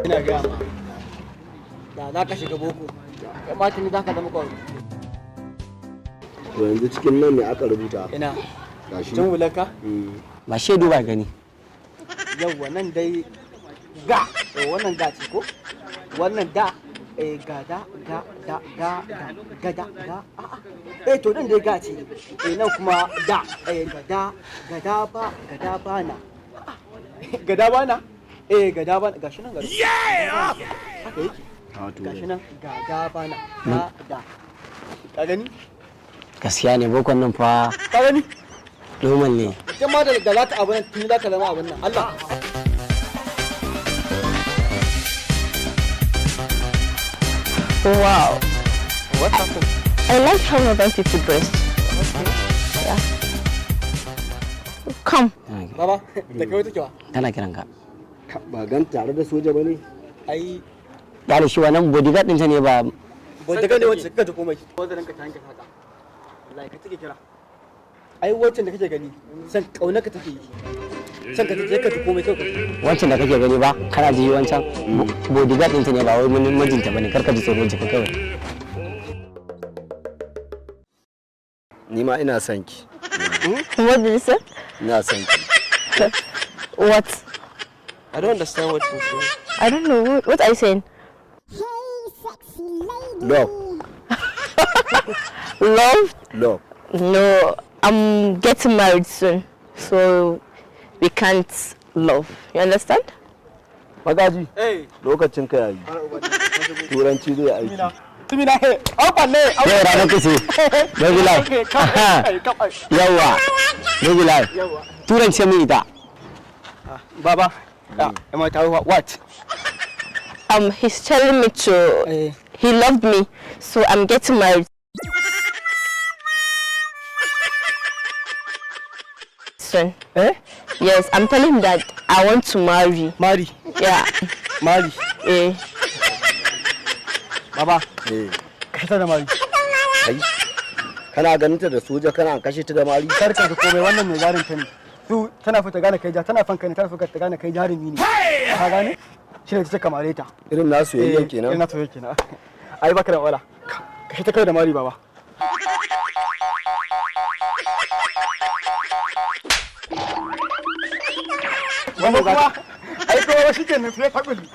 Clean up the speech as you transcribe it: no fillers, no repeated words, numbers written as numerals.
ina gaya ma da za ka shiga boko kai ma tuni za ka zama kwaro. To yanzu cikin nan ne aka rubuta Ina gashi tun wulanka ba shaidu ba gani. yawwa nan dai ga wannan ga ce ko wannan da gada to nan dai ga ce nan kuma da gada bana gada bana gashi nan gashi haka yake gashi nan gada bana da ka gani Gaskiya ne bokon nan fa ka gani normal ne. ita ma da za ta abin tuni za ka zama abin nan Allah. Wow. What happened? I like how Northern people dress. Yeah. Come. Baba, da kai wata kewa? Tana kiran ka. ba gan tare da soja bane. Ai, Ya da shi wannan bodyguard ɗinta ne ba. wanda gane wacce ka ta komai. Wanda ranka ta hanke haka. Wallahi ka take kira. Ai wacce da kake gani, san kauna ka take yi. San ka take ka ta komai kai. Wancan da kake gani ba kana ji wancan bodyguard ɗinta ne ba wai mijinta bane karka ji tsoro jika kawai. Ni ma ina son ki. What did you say? Ina son ki. What? I don't understand what you're saying. I don't know. What are you saying? Love. Love? Love. No. I'm getting married soon. So we can't love. You understand? Magaji, Hey, lokacin ka yayi. Turanci zai aiki. Tumina he, an palle. Yau ranar kace. Regular. Yawa. Regular. Yawa. Turanci min ita. Baba, am I telling what? He's telling me to. He loved me, so I'm getting married soon. Eh? Yes, I'm telling him that I want to marry. Mari, Yeah. Mari. Eh. Baba, Eh, ka ta da Mari. kai. Kana ganin ta da soja kana kashe ta da mari. Karka da komai wannan mai jarin ta ne. Su tana fita gane kai tana fanka ne tana fita ta gane kai jarumi ne. Ka gane? Shi ne ta kamare ta. Irin nasu yayyan kenan. Ina so yake na. Ai baka da wala. Ka ta kai da Mari baba. Wannan kuma ai kowa shi ke nan sai fakuli.